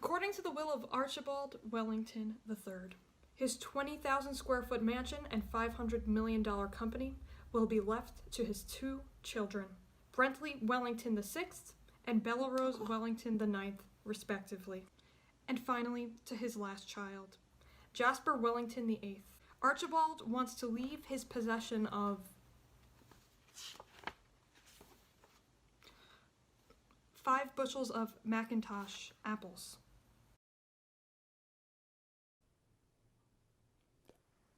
According to the will of Archibald Wellington III, his 20,000 square foot mansion and $500 million company will be left to his two children, Brentley Wellington VI and Bella Rose Wellington IX, respectively. And finally, to his last child, Jasper Wellington VIII. Archibald wants to leave his possession of 5 bushels of Macintosh apples.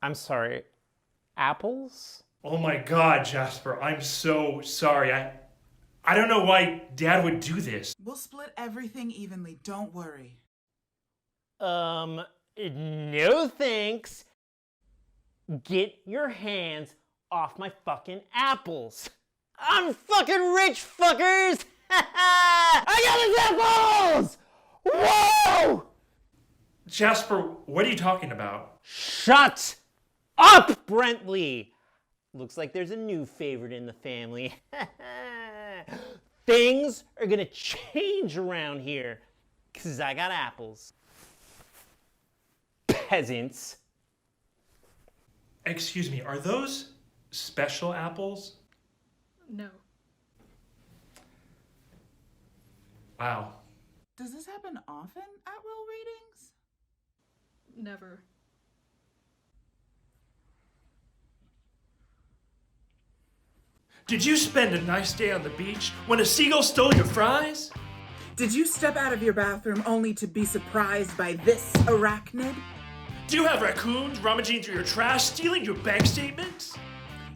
I'm sorry, apples? Oh my God, Jasper, I'm so sorry. I don't know why Dad would do this. We'll split everything evenly, don't worry. No thanks. Get your hands off my fucking apples. I'm fucking rich, fuckers! I got his apples! Whoa! Jasper, what are you talking about? Shut up, Brentley! Looks like there's a new favorite in the family. Things are gonna change around here, 'cause I got apples. Peasants. Excuse me, are those special apples? No. Wow. Does this happen often at Will readings? Never. Did you spend a nice day on the beach when a seagull stole your fries? Did you step out of your bathroom only to be surprised by this arachnid? Do you have raccoons rummaging through your trash, stealing your bank statements?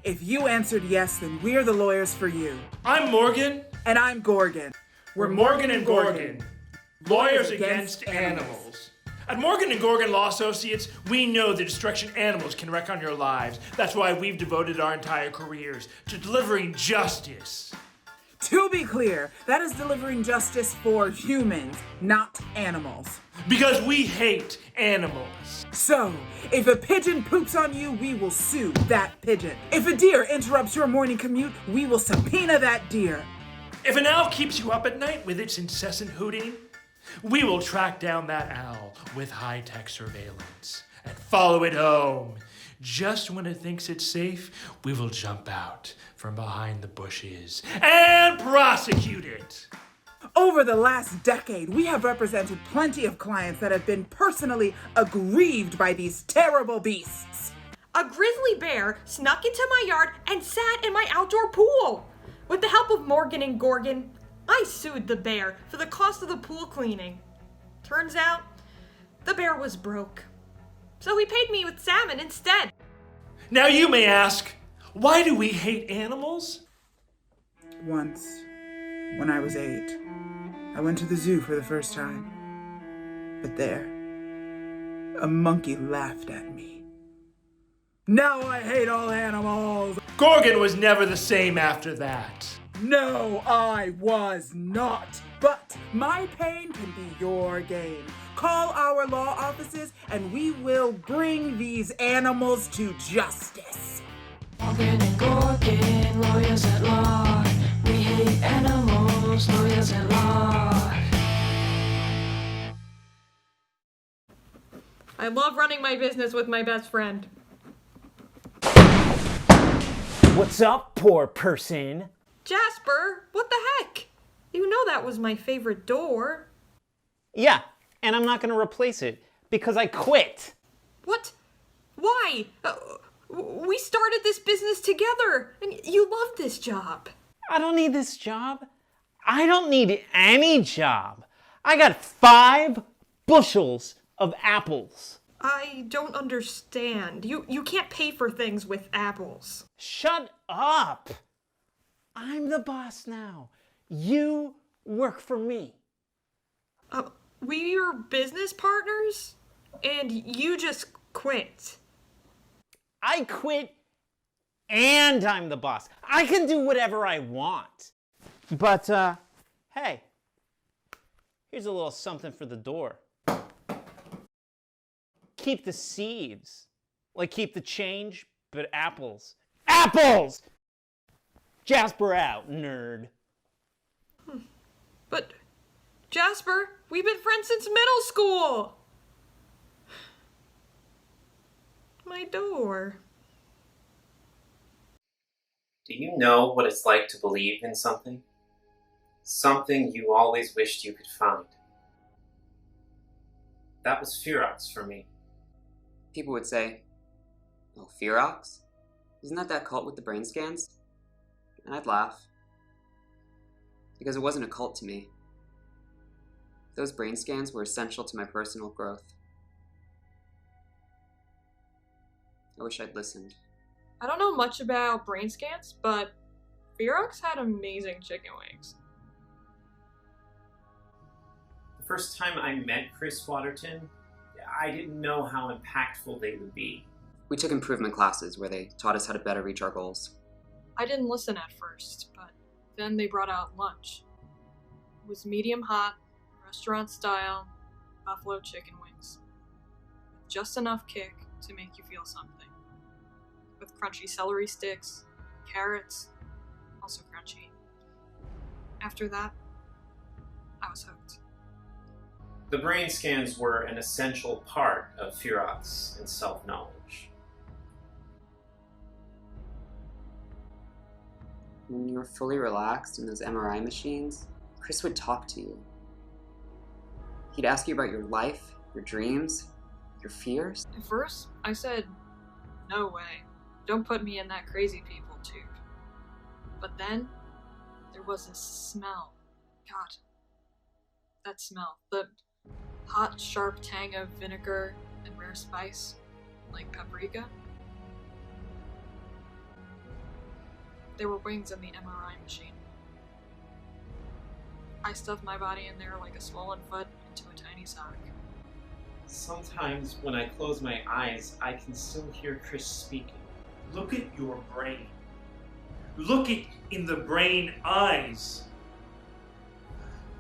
If you answered yes, then we're the lawyers for you. I'm Morgan. And I'm Gorgon. We're Morgan and Gorgon, lawyers against animals. At Morgan and Gorgon Law Associates, we know the destruction animals can wreak on your lives. That's why we've devoted our entire careers to delivering justice. To be clear, that is delivering justice for humans, not animals. Because we hate animals. So, if a pigeon poops on you, we will sue that pigeon. If a deer interrupts your morning commute, we will subpoena that deer. If an owl keeps you up at night with its incessant hooting, we will track down that owl with high-tech surveillance and follow it home. Just when it thinks it's safe, we will jump out from behind the bushes and prosecute it. Over the last decade, we have represented plenty of clients that have been personally aggrieved by these terrible beasts. A grizzly bear snuck into my yard and sat in my outdoor pool. With the help of Morgan and Gorgon, I sued the bear for the cost of the pool cleaning. Turns out, the bear was broke. So he paid me with salmon instead. Now you may ask, why do we hate animals? Once, when I was 8, I went to the zoo for the first time. But there, a monkey laughed at me. Now I hate all animals! Gorgon was never the same after that. No, I was not. But my pain can be your gain. Call our law offices and we will bring these animals to justice. Morgan and Gorgon, lawyers at law. We hate animals, lawyers at law. I love running my business with my best friend. What's up, poor person? Jasper, what the heck? You know that was my favorite door. Yeah, and I'm not gonna replace it because I quit. What? Why? We started this business together, and you love this job. I don't need this job. I don't need any job. I got 5 bushels of apples. I don't understand. You can't pay for things with apples. Shut up! I'm the boss now. You work for me. We're business partners, and you just quit. I quit and I'm the boss. I can do whatever I want. But, hey, here's a little something for the door. Keep the seeds. Like keep the change, but apples. Apples! Jasper out, nerd. But Jasper, we've been friends since middle school! My door. Do you know what it's like to believe in something? Something you always wished you could find. That was Ferox for me. People would say, "Oh, Ferox? Isn't that cult with the brain scans?" And I'd laugh. Because it wasn't a cult to me. Those brain scans were essential to my personal growth. I wish I'd listened. I don't know much about brain scans, but Ferox had amazing chicken wings. The first time I met Chris Waterton, I didn't know how impactful they would be. We took improvement classes where they taught us how to better reach our goals. I didn't listen at first, but then they brought out lunch. It was medium hot, restaurant style, buffalo chicken wings. With just enough kick to make you feel something. With crunchy celery sticks, carrots, also crunchy. After that, I was hooked. The brain scans were an essential part of Ferox and self-knowledge. When you were fully relaxed in those MRI machines, Chris would talk to you. He'd ask you about your life, your dreams, your fears. At first, I said, no way. Don't put me in that crazy people tube. But then, there was this smell. God. That smell. The hot, sharp tang of vinegar and rare spice, like paprika. There were wings in the MRI machine. I stuffed my body in there like a swollen foot into a tiny sock. Sometimes when I close my eyes, I can still hear Chris speaking. Look at your brain. Look it in the brain eyes.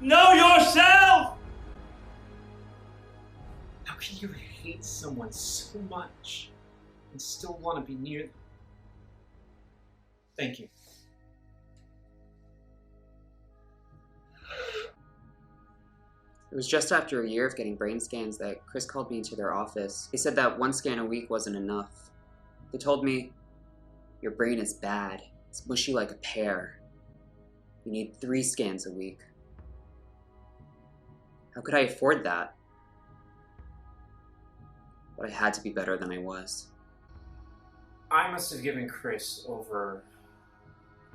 Know yourself! How can you hate someone so much and still want to be near them? Thank you. It was just after a year of getting brain scans that Chris called me into their office. They said that one scan a week wasn't enough. They told me, "Your brain is bad. It's mushy like a pear. You need 3 scans a week." How could I afford that? But I had to be better than I was. I must have given Chris over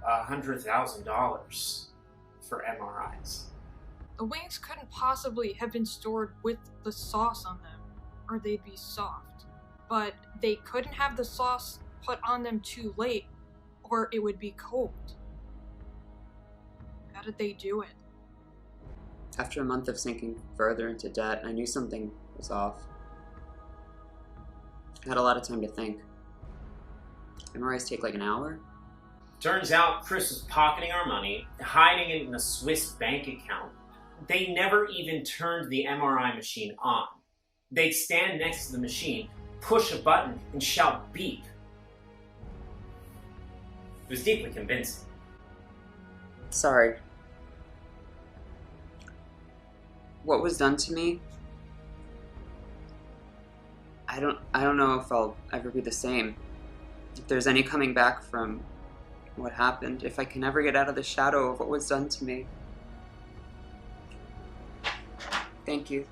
$100,000 for MRIs. The wings couldn't possibly have been stored with the sauce on them, or they'd be soft. But they couldn't have the sauce put on them too late, or it would be cold. How did they do it? After a month of sinking further into debt, I knew something was off. I had a lot of time to think. MRIs take like an hour. Turns out Chris was pocketing our money, hiding it in a Swiss bank account. They never even turned the MRI machine on. They'd stand next to the machine, push a button, and shout beep. It was deeply convincing. Sorry. What was done to me? I don't know if I'll ever be the same. If there's any coming back from what happened, if I can ever get out of the shadow of what was done to me. Thank you.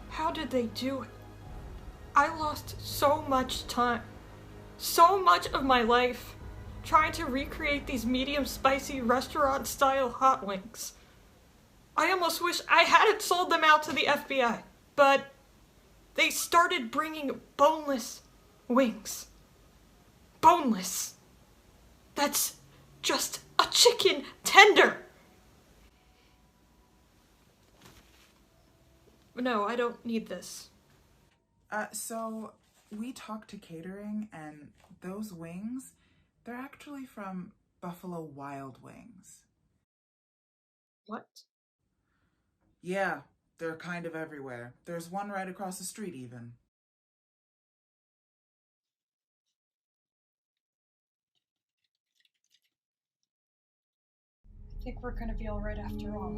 How did they do it? I lost so much time, so much of my life, trying to recreate these medium spicy restaurant-style hot wings. I almost wish I hadn't sold them out to the FBI, but they started bringing boneless wings. Boneless. That's just a chicken tender. No, I don't need this. So we talked to catering, and those wings, they're actually from Buffalo Wild Wings. What? Yeah, they're kind of everywhere. There's one right across the street, even. I think we're gonna be alright after all.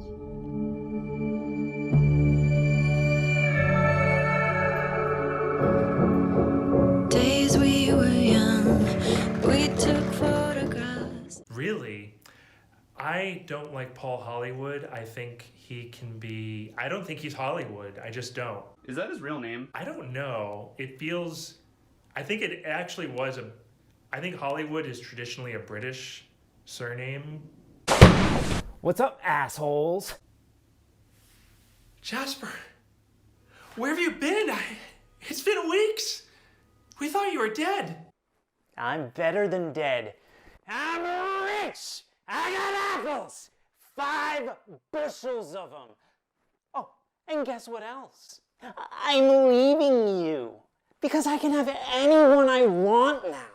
Days we were young, we took photographs. Really? I don't like Paul Hollywood. I think he can be... I don't think he's Hollywood. I just don't. Is that his real name? I don't know. It feels... I think it actually was a... I think Hollywood is traditionally a British surname. What's up, assholes? Jasper, where have you been? It's been weeks. We thought you were dead. I'm better than dead. I'm rich! I got apples! 5 bushels of them. Oh, and guess what else? I'm leaving you. Because I can have anyone I want now.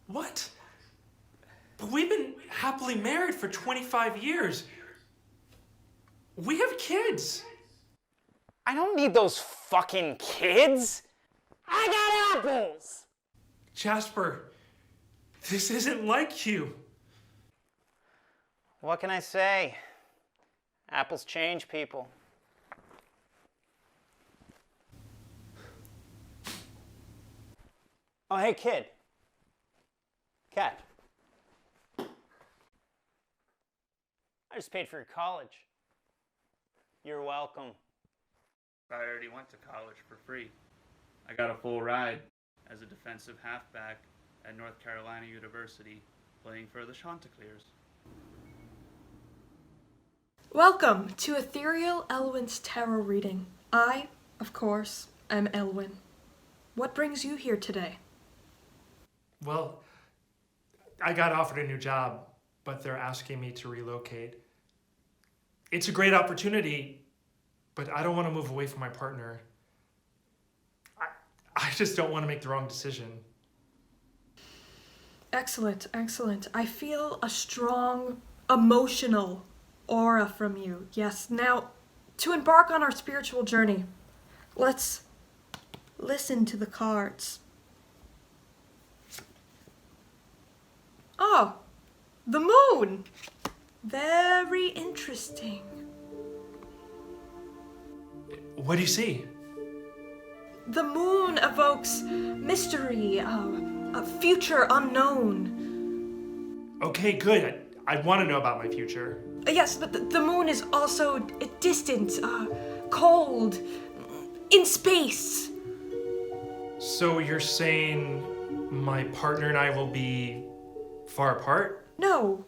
What? But we've been happily married for 25 years. We have kids. I don't need those fucking kids. I got apples! Jasper, this isn't like you. What can I say? Apples change people. Oh, hey, kid. Cat. I just paid for your college. You're welcome. I already went to college for free. I got a full ride as a defensive halfback at North Carolina University, playing for the Chanticleers. Welcome to Ethereal Elwyn's Tarot Reading. I, of course, am Elwyn. What brings you here today? Well, I got offered a new job, but they're asking me to relocate. It's a great opportunity, but I don't want to move away from my partner. I just don't want to make the wrong decision. Excellent, excellent. I feel a strong, emotional aura from you. Yes, now, to embark on our spiritual journey, let's listen to the cards. Oh, the moon! Very interesting. What do you see? The moon evokes mystery, a future unknown. Okay, good. I want to know about my future. Yes, but the moon is also distant, cold, in space. So you're saying my partner and I will be far apart? No.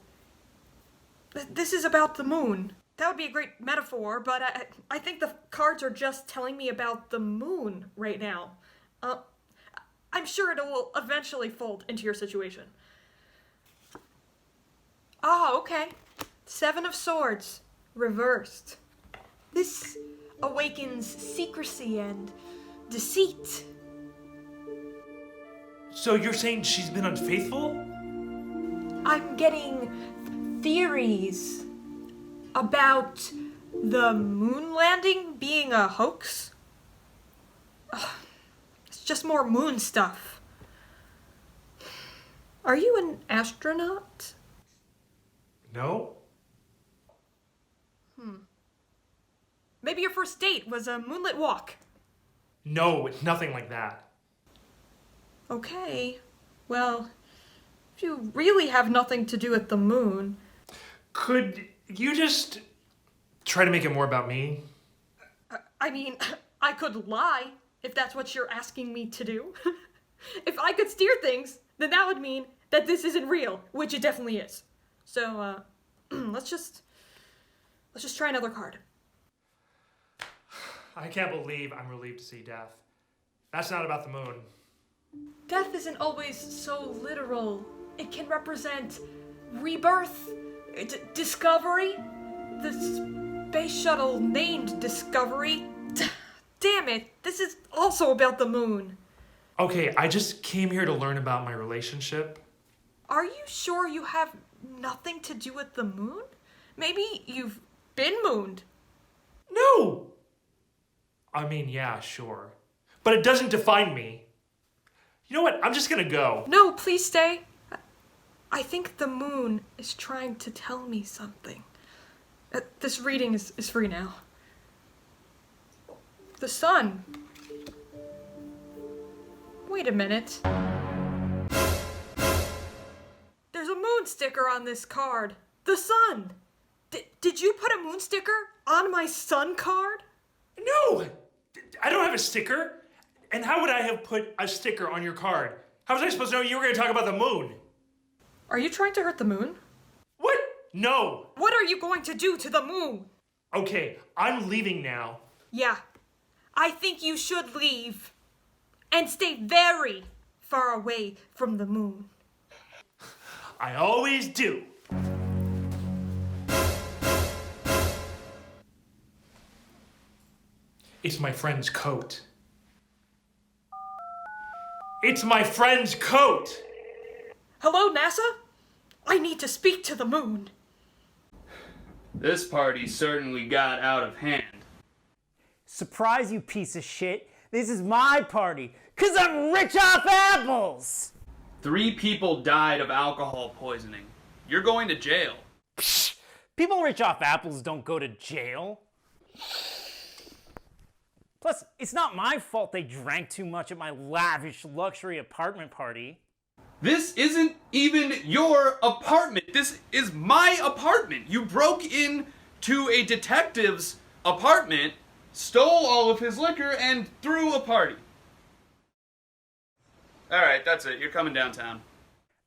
This is about the moon. That would be a great metaphor, but I think the cards are just telling me about the moon right now. I'm sure it will eventually fold into your situation. Oh, okay. 7 of Swords, reversed. This awakens secrecy and deceit. So you're saying she's been unfaithful? I'm getting theories about the moon landing being a hoax. Ugh, it's just more moon stuff. Are you an astronaut? No. Maybe your first date was a moonlit walk. No, nothing like that. Okay. Well, if you really have nothing to do with the moon... Could you just try to make it more about me? I mean, I could lie, if that's what you're asking me to do. If I could steer things, then that would mean that this isn't real, which it definitely is. So, let's just try another card. I can't believe I'm relieved to see death. That's not about the moon. Death isn't always so literal. It can represent rebirth, discovery. The space shuttle named Discovery. Damn it, this is also about the moon. Okay, I just came here to learn about my relationship. Are you sure you have nothing to do with the moon? Maybe you've been mooned. No! I mean, yeah, sure. But it doesn't define me. You know what? I'm just gonna go. No, please stay. I think the moon is trying to tell me something. This reading is free now. The sun. Wait a minute. There's a moon sticker on this card. The sun. Did you put a moon sticker on my sun card? No! I don't have a sticker. And how would I have put a sticker on your card? How was I supposed to know you were going to talk about the moon? Are you trying to hurt the moon? What? No! What are you going to do to the moon? Okay, I'm leaving now. Yeah, I think you should leave. And stay very far away from the moon. I always do. It's my friend's coat. It's my friend's coat! Hello, NASA? I need to speak to the moon. This party certainly got out of hand. Surprise, you piece of shit. This is my party, 'cause I'm rich off apples! 3 people died of alcohol poisoning. You're going to jail. Psh, people rich off apples don't go to jail. Plus, it's not my fault they drank too much at my lavish luxury apartment party. This isn't even your apartment. This is my apartment. You broke into a detective's apartment, stole all of his liquor, and threw a party. All right, that's it. You're coming downtown.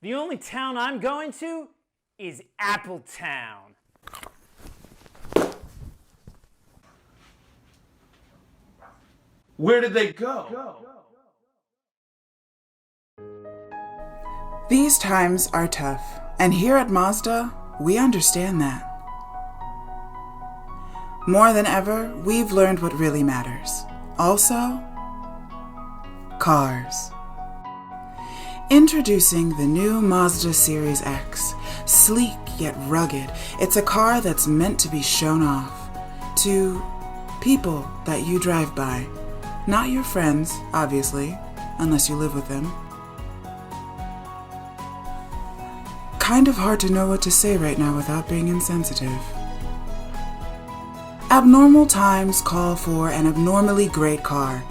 The only town I'm going to is Appletown. Where did they go? These times are tough, and here at Mazda, we understand that. More than ever, we've learned what really matters. Also, cars. Introducing the new Mazda Series X. Sleek yet rugged, it's a car that's meant to be shown off to people that you drive by. Not your friends, obviously, unless you live with them. Kind of hard to know what to say right now without being insensitive. Abnormal times call for an abnormally great car,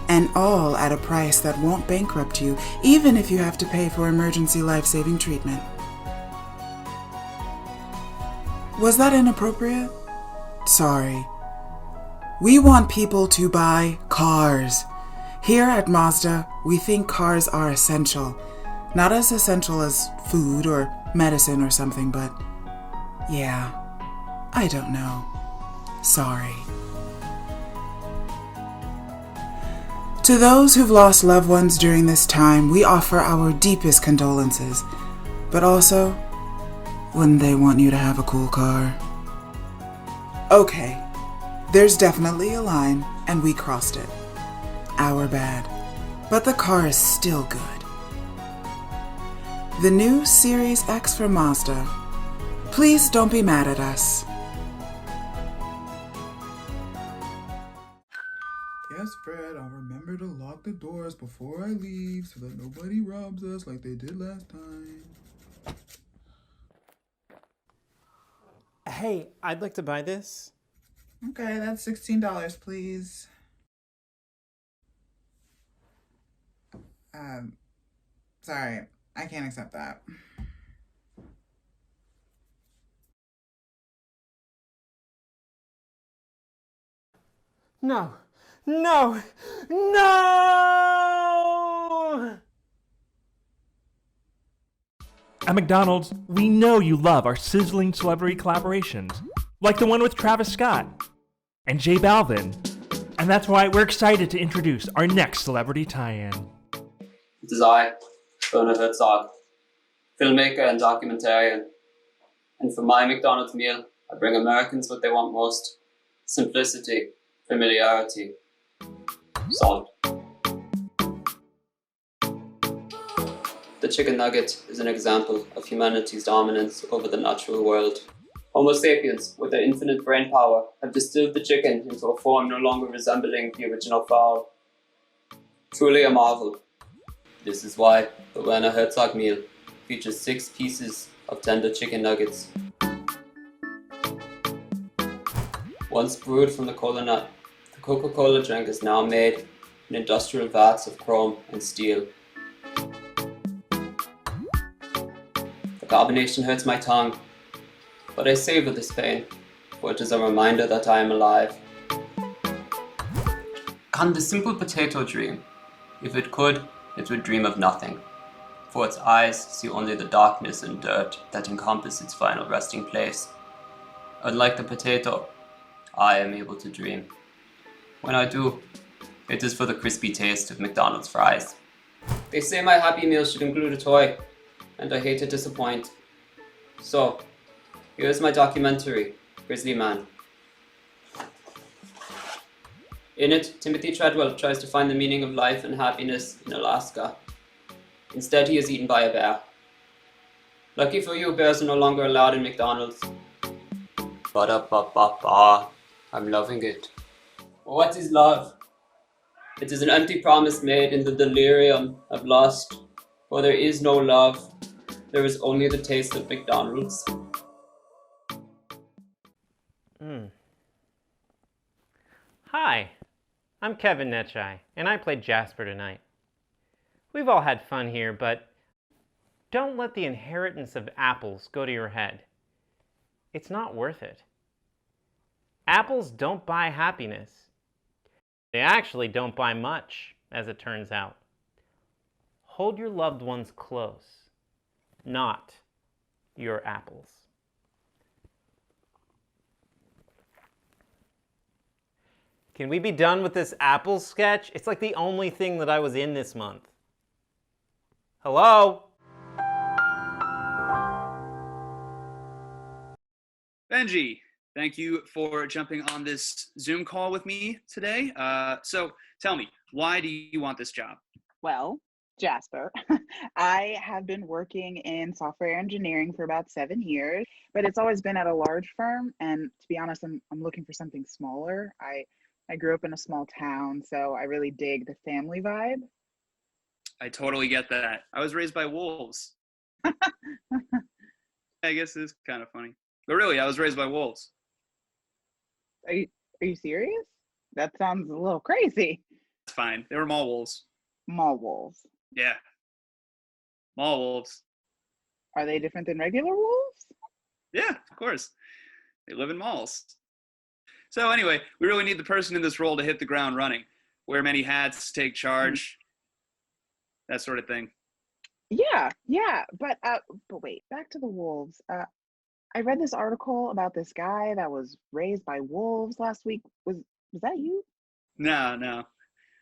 and all at a price that won't bankrupt you, even if you have to pay for emergency life-saving treatment. Was that inappropriate? Sorry. We want people to buy cars. Here at Mazda, we think cars are essential. Not as essential as food or medicine or something, but yeah, I don't know. Sorry. To those who've lost loved ones during this time, we offer our deepest condolences. But also, wouldn't they want you to have a cool car? Okay, there's definitely a line, and we crossed it. Our bad. But the car is still good. The new Series X from Mazda. Please don't be mad at us. Yes, Fred, I'll remember to lock the doors before I leave so that nobody robs us like they did last time. Hey, I'd like to buy this. Okay, that's $16, please. Sorry, I can't accept that. No, no, no! At McDonald's, we know you love our sizzling celebrity collaborations, like the one with Travis Scott and J Balvin. And that's why we're excited to introduce our next celebrity tie-in. It is I, Werner Herzog, filmmaker and documentarian. And for my McDonald's meal, I bring Americans what they want most: simplicity, familiarity, salt. The chicken nugget is an example of humanity's dominance over the natural world. Homo sapiens, with their infinite brain power, have distilled the chicken into a form no longer resembling the original fowl. Truly a marvel. This is why the Werner Herzog meal features 6 pieces of tender chicken nuggets. Once brewed from the cola nut, the Coca-Cola drink is now made in industrial vats of chrome and steel. The carbonation hurts my tongue, but I savor this pain, for it is a reminder that I am alive. Can the simple potato dream? If it could, it would dream of nothing, for its eyes see only the darkness and dirt that encompass its final resting place. Unlike the potato, I am able to dream. When I do, it is for the crispy taste of McDonald's fries. They say my Happy Meal should include a toy, and I hate to disappoint. So, here's my documentary, Grizzly Man. In it, Timothy Treadwell tries to find the meaning of life and happiness in Alaska. Instead, he is eaten by a bear. Lucky for you, bears are no longer allowed in McDonald's. Ba-da-ba-ba-ba. I'm loving it. What is love? It is an empty promise made in the delirium of lust. For there is no love. There is only the taste of McDonald's. Hi, I'm Kevin Necciai, and I played Jasper tonight. We've all had fun here, but don't let the inheritance of apples go to your head. It's not worth it. Apples don't buy happiness. They actually don't buy much, as it turns out. Hold your loved ones close, not your apples. Can we be done with this apples sketch? It's like the only thing that I was in this month. Hello? Benji, thank you for jumping on this Zoom call with me today. So tell me, why do you want this job? Well, Jasper, I have been working in software engineering for about 7 years, but it's always been at a large firm. And to be honest, I'm looking for something smaller. I grew up in a small town, so I really dig the family vibe. I totally get that. I was raised by wolves. I guess it's kind of funny. But really, I was raised by wolves. Are you serious? That sounds a little crazy. It's fine. They were mall wolves. Mall wolves. Yeah. Mall wolves. Are they different than regular wolves? Yeah, of course. They live in malls. So anyway, we really need the person in this role to hit the ground running. Wear many hats, take charge, that sort of thing. Yeah, but wait, back to the wolves. I read this article about this guy that was raised by wolves last week. Was that you? No.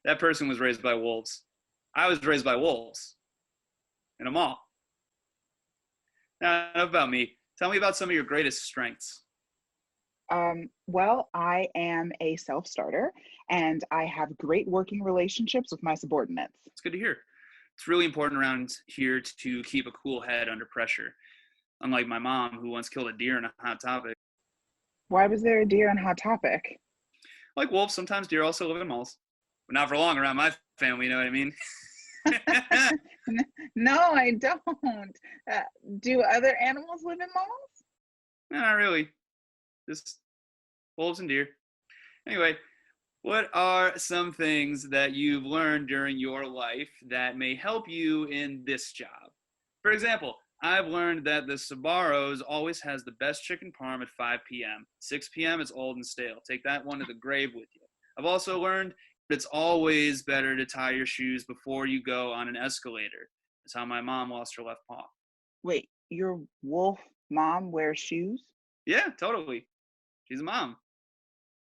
That person was raised by wolves. I was raised by wolves. In a mall. Now, enough about me. Tell me about some of your greatest strengths. Well, I am a self-starter, and I have great working relationships with my subordinates. It's good to hear. It's really important around here to keep a cool head under pressure. Unlike my mom, who once killed a deer in a Hot Topic. Why was there a deer on Hot Topic? Like wolves, sometimes deer also live in malls. But not for long around my family, you know what I mean? No, I don't. Do other animals live in malls? No, not really. Just wolves and deer. Anyway, what are some things that you've learned during your life that may help you in this job? For example, I've learned that the Sbarro's always has the best chicken parm at 5 p.m. 6 p.m. it's old and stale. Take that one to the grave with you. I've also learned it's always better to tie your shoes before you go on an escalator. That's how my mom lost her left paw. Wait, your wolf mom wears shoes? Yeah, totally. She's a mom.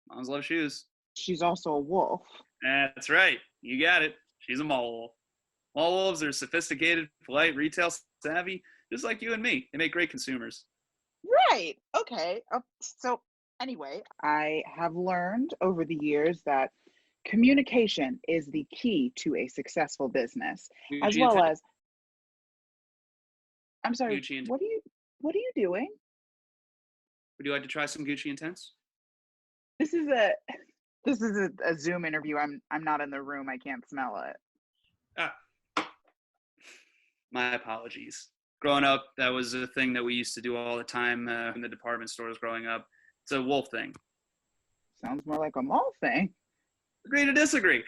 Moms love shoes. She's also a wolf. That's right. You got it. She's a mall wolf. Mall wolves are sophisticated, polite, retail savvy, just like you and me. They make great consumers. Right. Okay. So anyway, I have learned over the years that communication is the key to a successful business, as well as. I'm sorry. Gucci What are you doing? Would you like to try some Gucci Intense? This is a Zoom interview. I'm not in the room. I can't smell it. Ah. My apologies. Growing up, that was a thing that we used to do all the time in the department stores growing up. It's a wolf thing. Sounds more like a mall thing. Agree to disagree.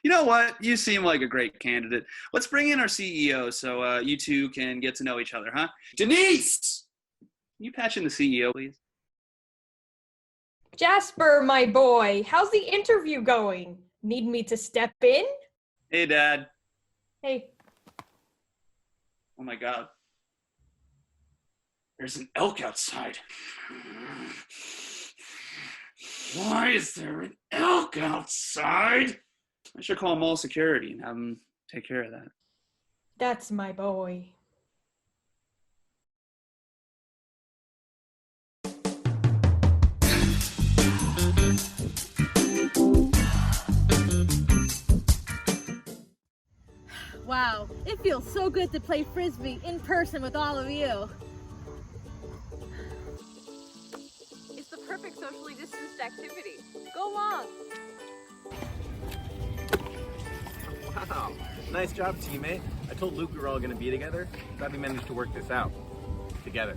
You know what? You seem like a great candidate. Let's bring in our CEO so you two can get to know each other, huh? Denise! Can you patch in the CEO, please? Jasper, my boy, how's the interview going? Need me to step in? Hey, Dad. Hey. Oh my God. There's an elk outside. Why is there an elk outside? I should call mall security and have them take care of that. That's my boy. Wow, it feels so good to play Frisbee in person with all of you. It's the perfect socially distanced activity. Go long. Wow, nice job, teammate. I told Luke we were all going to be together. Glad we managed to work this out. Together.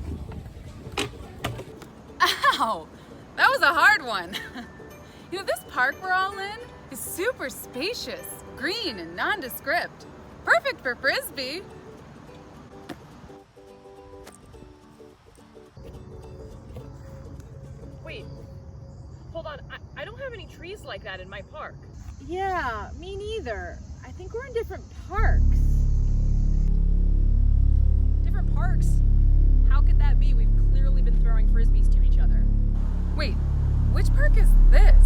Ow! That was a hard one. You know, this park we're all in is super spacious, green, and nondescript. Perfect for Frisbee. Wait, hold on. I don't have any trees like that in my park. Yeah, me neither. I think we're in different parks. Different parks? How could that be? We've clearly been throwing Frisbees to each other. Wait, which park is this?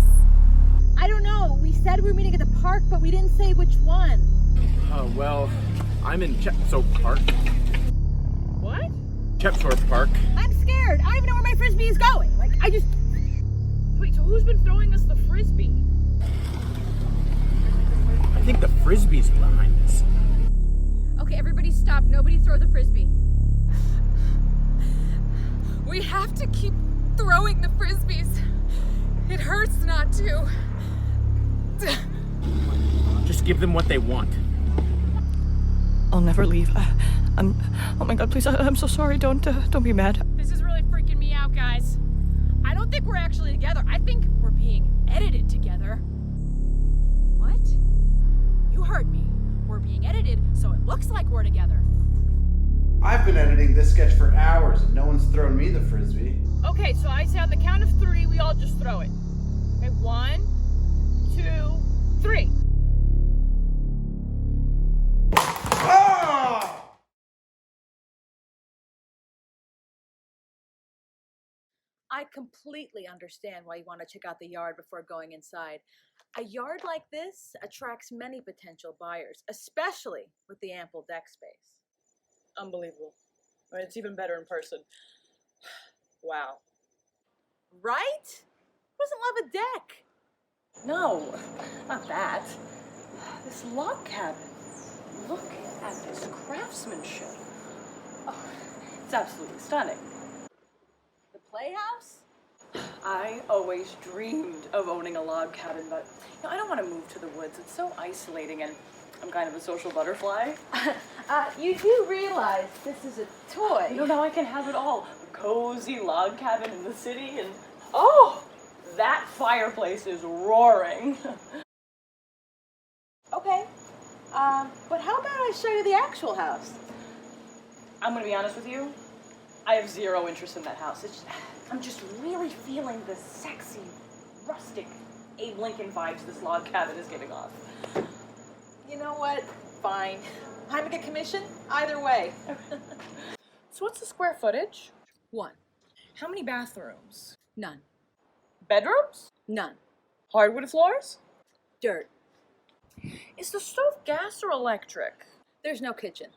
I don't know. We said we were meeting at the park, but we didn't say which one. Well, I'm in Chepstow Park. What? Chepstow Park. I'm scared. I don't even know where my Frisbee is going. Wait, so who's been throwing us the Frisbee? I think the Frisbee's behind us. Okay, everybody stop. Nobody throw the Frisbee. We have to keep throwing the Frisbees. It hurts not to. Just give them what they want. I'll never leave. Oh my God, please, I'm so sorry. Don't be mad. This is really freaking me out, guys. I don't think we're actually together. I think we're being edited together. What? You heard me. We're being edited, so it looks like we're together. I've been editing this sketch for hours and no one's thrown me the Frisbee. Okay, so I say on the count of 3, we all just throw it. Okay, 1, 2, 3. I completely understand why you want to check out the yard before going inside. A yard like this attracts many potential buyers, especially with the ample deck space. Unbelievable. I mean, it's even better in person. Wow. Right? Who doesn't love a deck? No, not that. This log cabin. Look at this craftsmanship. Oh, it's absolutely stunning. The playhouse? I always dreamed of owning a log cabin, but I don't want to move to the woods. It's so isolating, and I'm kind of a social butterfly. You do realize this is a toy. No, I can have it all. A cozy log cabin in the city, and oh, that fireplace is roaring. Okay, but how about I show you the actual house? I'm gonna be honest with you. I have zero interest in that house. I'm just really feeling the sexy, rustic Abe Lincoln vibes this log cabin is giving off. You know what? Fine. I'm gonna get commission either way. So what's the square footage? 1. How many bathrooms? None. Bedrooms? None. Hardwood floors? Dirt. Is the stove gas or electric? There's no kitchen.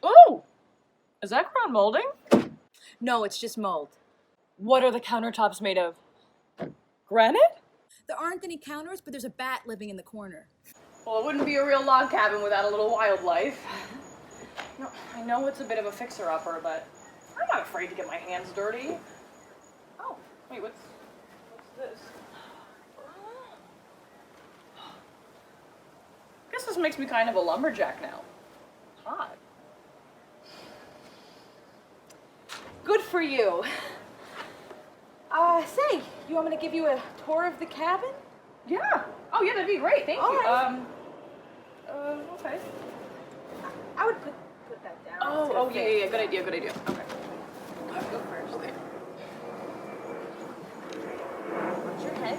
Oh! Is that ground molding? No, it's just mold. What are the countertops made of? Granite? There aren't any counters, but there's a bat living in the corner. Well, it wouldn't be a real log cabin without a little wildlife. No, I know it's a bit of a fixer-upper, but I'm not afraid to get my hands dirty. Oh, wait, what's this? Guess this makes me kind of a lumberjack now. Hot. Good for you. Say, you want me to give you a tour of the cabin? Yeah. Oh, yeah, that'd be great. Thank All you. right. Okay. I would put that down. Oh, yeah. Good idea. Okay. Go first. Okay. Watch your head.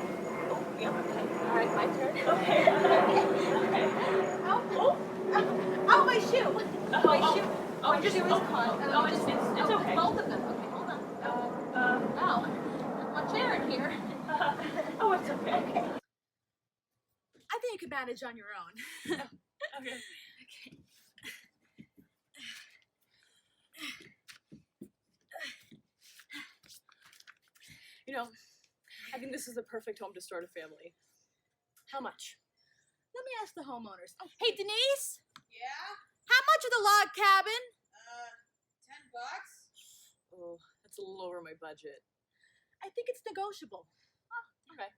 Oh, yeah, okay. All right, my turn. Okay. Oh, my shoe. My shoe. Oh, My shoe is caught. Oh, it's okay. Both of them. Okay, hold on. Wow. Much air in here. Oh, it's okay. I think you can manage on your own. Okay. You know, I think this is the perfect home to start a family. How much? Let me ask the homeowners. Oh, hey, Denise? Yeah? How much of the log cabin? $10. Oh, that's a little over my budget. I think it's negotiable. Okay.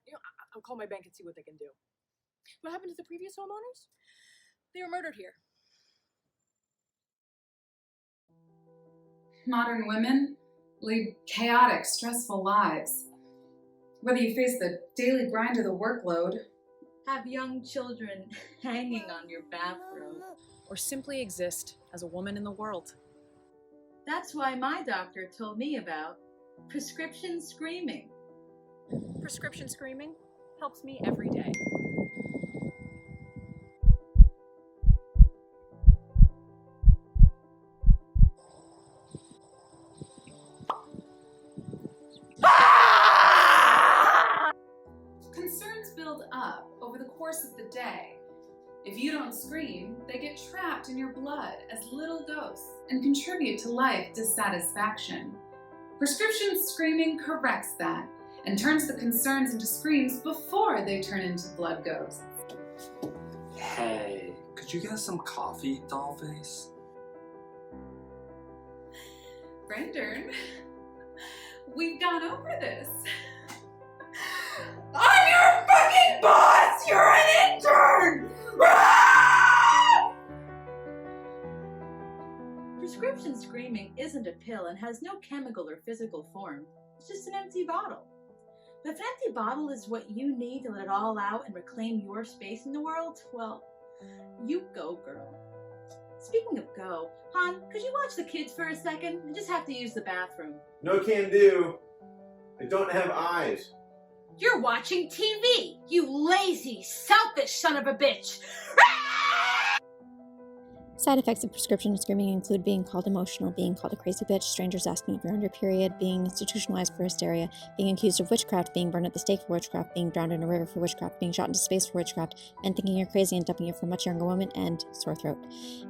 I'll call my bank and see what they can do. What happened to the previous homeowners? They were murdered here. Modern women lead chaotic, stressful lives. Whether you face the daily grind or the workload, Have young children hanging on your bathrobe. Or simply exist as a woman in the world. That's why my doctor told me about prescription screaming. Prescription screaming helps me every day. concerns build up over the course of the day. If you don't scream, they get trapped in your blood as little ghosts and contribute to life dissatisfaction. Prescription screaming corrects that and turns the concerns into screams before they turn into blood ghosts. Hey, could you get us some coffee, dollface? Brendan, we've gone over this. I'm your fucking boss! You're an intern! Prescription screaming isn't a pill and has no chemical or physical form. It's just an empty bottle. But if an empty bottle is what you need to let it all out and reclaim your space in the world, well, you go, girl. Speaking of go, hon, could you watch the kids for a second? I just have to use the bathroom. No can do. I don't have eyes. You're watching TV, you lazy, selfish son of a bitch! Side effects of prescription screaming include being called emotional, being called a crazy bitch, strangers asking if you're on your period, being institutionalized for hysteria, being accused of witchcraft, being burned at the stake for witchcraft, being drowned in a river for witchcraft, being shot into space for witchcraft, and thinking you're crazy and dumping it for a much younger woman, and sore throat.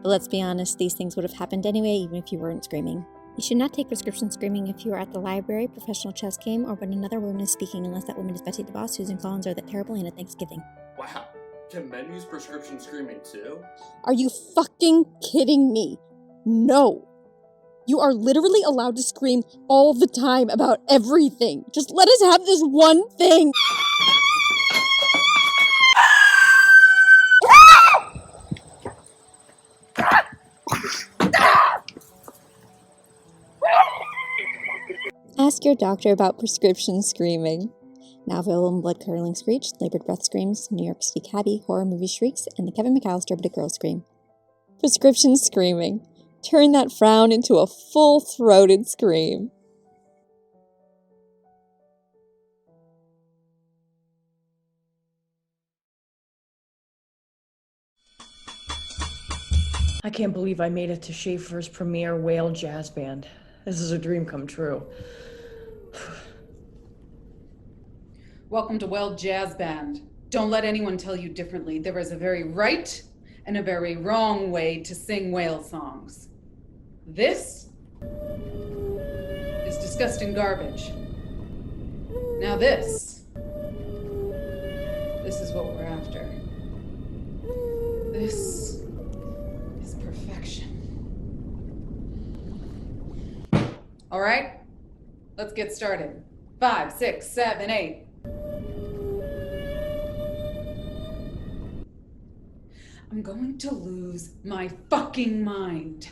But let's be honest, these things would have happened anyway, even if you weren't screaming. You should not take prescription screaming if you are at the library, professional chess game, or when another woman is speaking, unless that woman is Betty the Boss, Susan Collins, or that terrible Anne at Thanksgiving. Wow. Can men use prescription screaming too? Are you fucking kidding me? No. You are literally allowed to scream all the time about everything. Just let us have this one thing. Ask your doctor about prescription screaming. Now available in Blood-Curdling Screech, Labored Breath Screams, New York City Cabbie, Horror Movie Shrieks, and the Kevin McAllister But a Girl Scream. Prescription screaming. Turn that frown into a full-throated scream. I can't believe I made it to Schaefer's premiere whale jazz band. This is a dream come true. Welcome to Whale Jazz Band. Don't let anyone tell you differently. There is a very right and a very wrong way to sing whale songs. This is disgusting garbage. Now this is what we're after. This is perfection. All right, let's get started. 5, 6, 7, 8. I'm going to lose my fucking mind.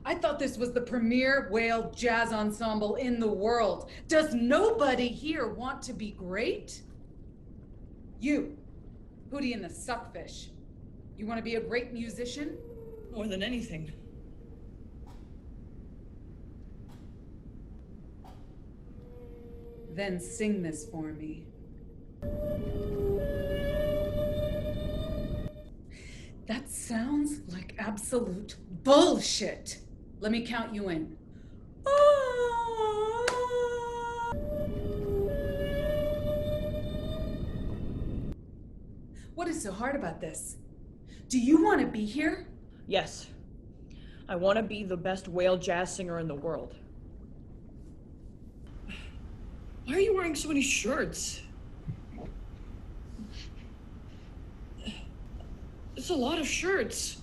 I thought this was the premier whale jazz ensemble in the world. Does nobody here want to be great? You, Hootie and the Suckfish. You want to be a great musician? More than anything. Then sing this for me. That sounds like absolute bullshit. Let me count you in. What is so hard about this? Do you want to be here? Yes. I want to be the best whale jazz singer in the world. Why are you wearing so many shirts? It's a lot of shirts.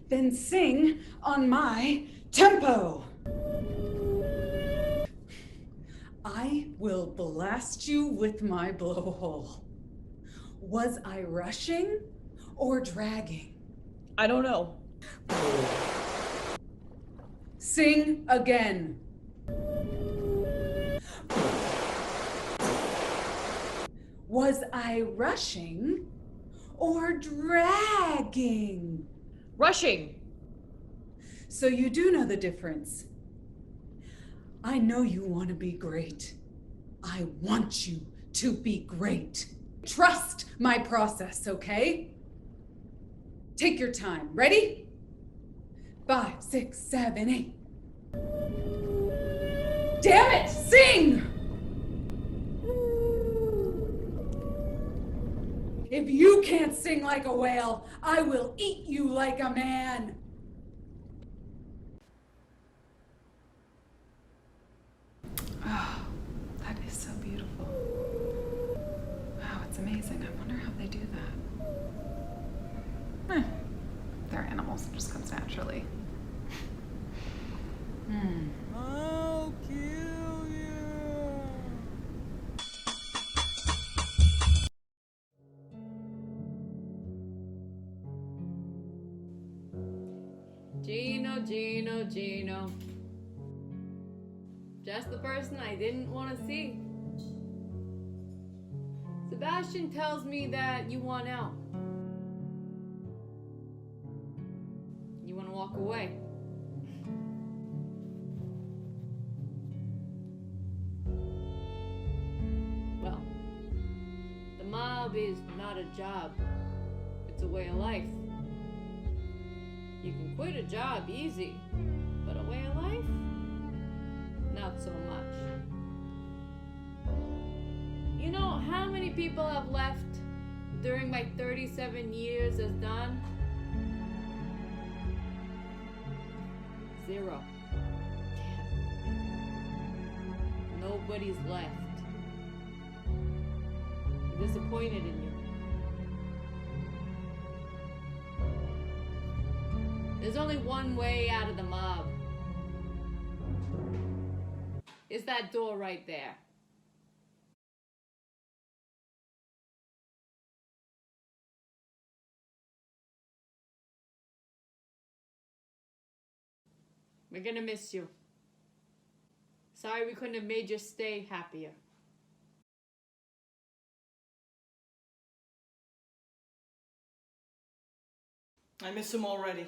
Then sing on my tempo. I will blast you with my blowhole. Was I rushing or dragging? I don't know. Sing again. Was I rushing or dragging? Rushing. So you do know the difference. I know you want to be great. I want you to be great. Trust my process, okay? Take your time. Ready? 5, 6, 7, 8. Damn it! Sing! If you can't sing like a whale, I will eat you like a man. Oh, that is so beautiful. Wow, it's amazing. I wonder how they do that. They're animals. It just comes naturally. I'll kill you. Gino. Just the person I didn't want to see. Sebastian tells me that you want out. You want to walk away. Well, the mob is not a job. It's a way of life. You can quit a job easy, but a way of life? Not so much. You know how many people have left during my 37 years as Don? 0. Nobody's left. I'm disappointed in you. There's only one way out of the mob. It's that door right there. We're gonna miss you. Sorry we couldn't have made you stay happier. I miss him already.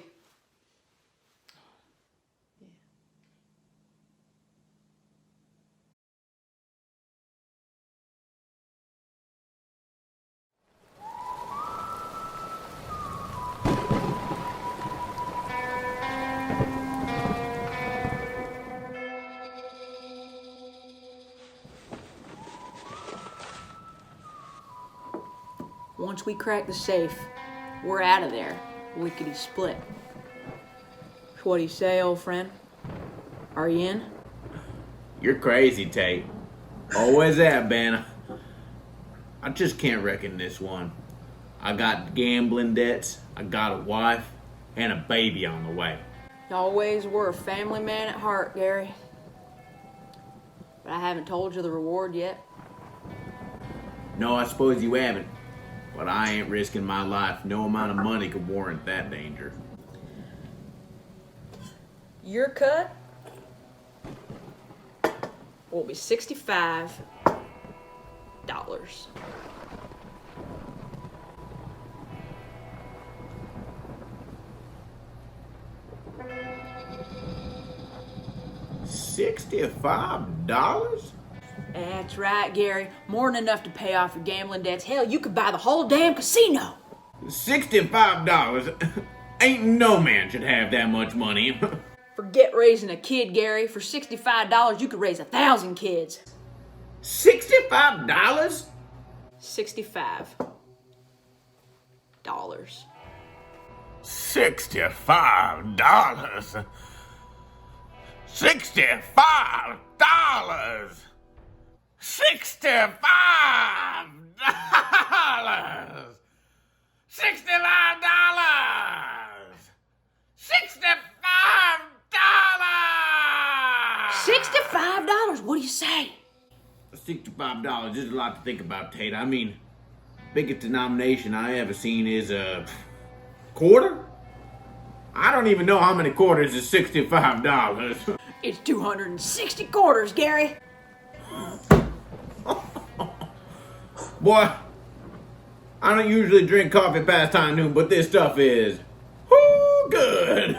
Once we crack the safe, we're out of there. Lickety split. What do you say, old friend? Are you in? You're crazy, Tate. Always have been. I just can't reckon this one. I got gambling debts, I got a wife, and a baby on the way. You always were a family man at heart, Gary. But I haven't told you the reward yet. No, I suppose you haven't. But I ain't risking my life. No amount of money could warrant that danger. Your cut will be $65. $65? That's right, Gary. More than enough to pay off your gambling debts. Hell, you could buy the whole damn casino. $65? Ain't no man should have that much money. Forget raising a kid, Gary. For $65, you could raise 1,000 kids. $65? $65. $65? $65? $65? $65? What do you say? $65 is a lot to think about, Tate. I mean, biggest denomination I ever seen is a quarter? I don't even know how many quarters is $65. It's 260 quarters, Gary. Boy, I don't usually drink coffee past high noon, but this stuff is whoo good.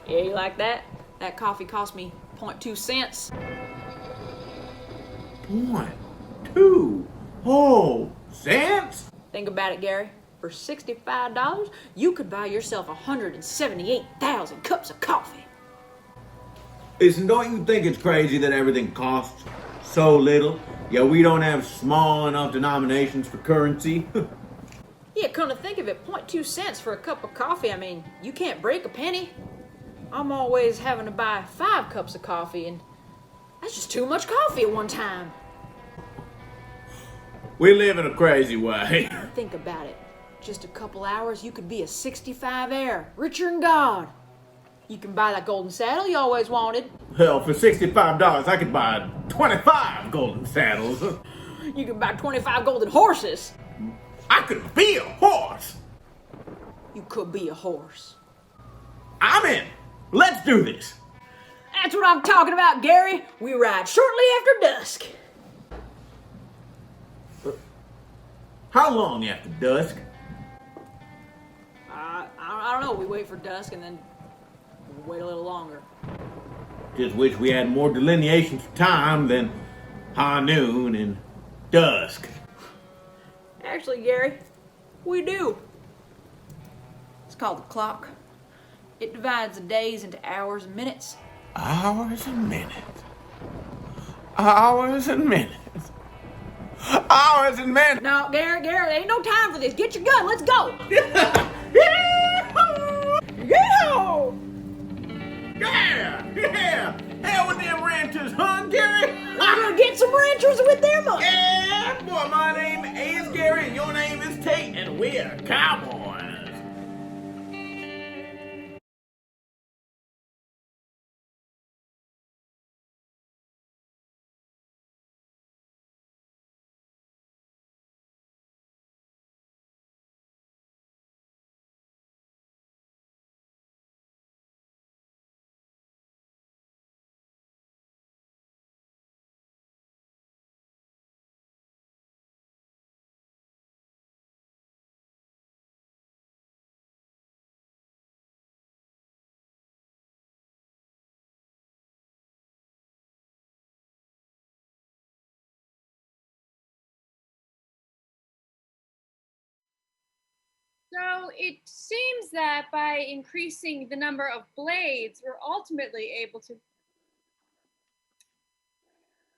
Yeah, you like that? That coffee cost me 0.2 cents. 0.2 whole cents? Think about it, Gary. For $65, you could buy yourself 178,000 cups of coffee. Listen, don't you think it's crazy that everything costs so little? Yeah, we don't have small enough denominations for currency. Yeah, come to think of it, 0.2 cents for a cup of coffee. I mean, you can't break a penny. I'm always having to buy 5 cups of coffee, and that's just too much coffee at one time. We live in a crazy way. Think about it. Just a couple hours, you could be a 65 heir, richer than God. You can buy that golden saddle you always wanted. Hell, for $65, I could buy 25 golden saddles. You can buy 25 golden horses. I could be a horse. You could be a horse. I'm in. Let's do this. That's what I'm talking about, Gary. We ride shortly after dusk. How long after dusk? I don't know. We wait for dusk and then we wait a little longer. Just wish we had more delineations of time than high noon and dusk. Actually, Gary, we do. It's called the clock. It divides the days into hours and minutes. Hours and minutes. Hours and minutes. Hours and minutes. No, Gary, there ain't no time for this. Get your gun. Let's go. Yeah! Hell with them ranchers, huh, Gary? We're gonna get some ranchers with their money. Yeah, boy, my name is Gary and your name is Tate, and we're cowboys. So it seems that by increasing the number of blades, we're ultimately able to...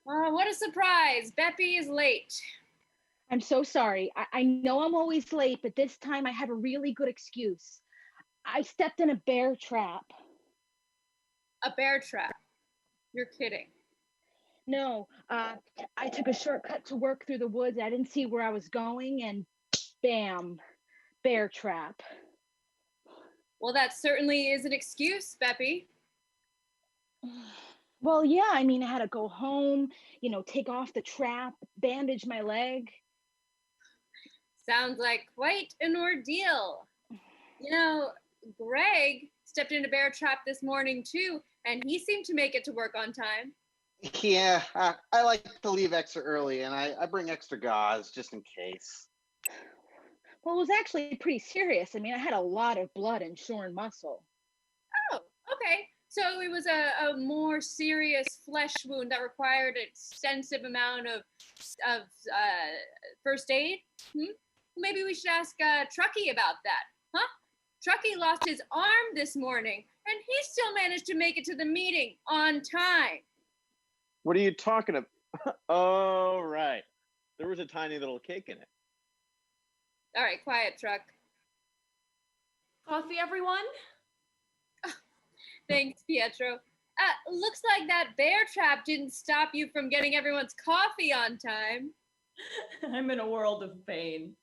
what a surprise! Beppy is late. I'm so sorry. I know I'm always late, but this time I have a really good excuse. I stepped in a bear trap. A bear trap? You're kidding. No, I took a shortcut to work through the woods. I didn't see where I was going, and bam, bear trap. Well, that certainly is an excuse, Beppy. Well, yeah, I mean, I had to go home, take off the trap, bandage my leg. Sounds like quite an ordeal. Greg stepped in a bear trap this morning too, and he seemed to make it to work on time. Yeah, I like to leave extra early, and I bring extra gauze just in case. Well, it was actually pretty serious. I mean, I had a lot of blood and shorn muscle. Oh, okay. So it was a more serious flesh wound that required an extensive amount of first aid? Maybe we should ask Truckee about that, huh? Truckee lost his arm this morning, and he still managed to make it to the meeting on time. What are you talking about? Oh, right. There was a tiny little cake in it. All right, quiet, Truck. Coffee, everyone? Thanks, Pietro. Looks like that bear trap didn't stop you from getting everyone's coffee on time. I'm in a world of pain.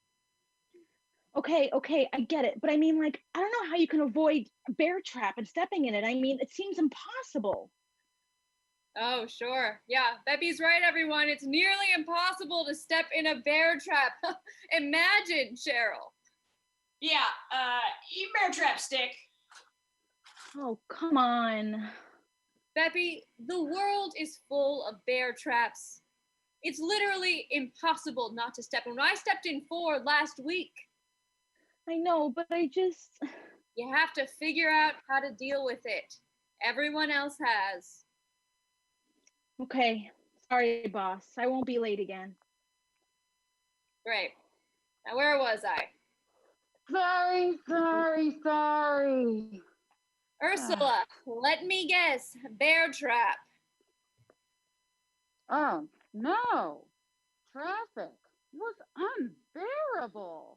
Okay, I get it. But I mean, like, I don't know how you can avoid a bear trap and stepping in it. I mean, it seems impossible. Oh, sure. Yeah, Beppy's right, everyone. It's nearly impossible to step in a bear trap. Imagine, Cheryl. Yeah, eat bear trap stick. Oh, come on. Beppy, the world is full of bear traps. It's literally impossible not to step in. When I stepped in 4 last week. I know, but I just... You have to figure out how to deal with it. Everyone else has. Okay, sorry, boss. I won't be late again. Great. Now, where was I? Sorry. Ursula, let me guess. Bear trap. Oh, no. Traffic was unbearable.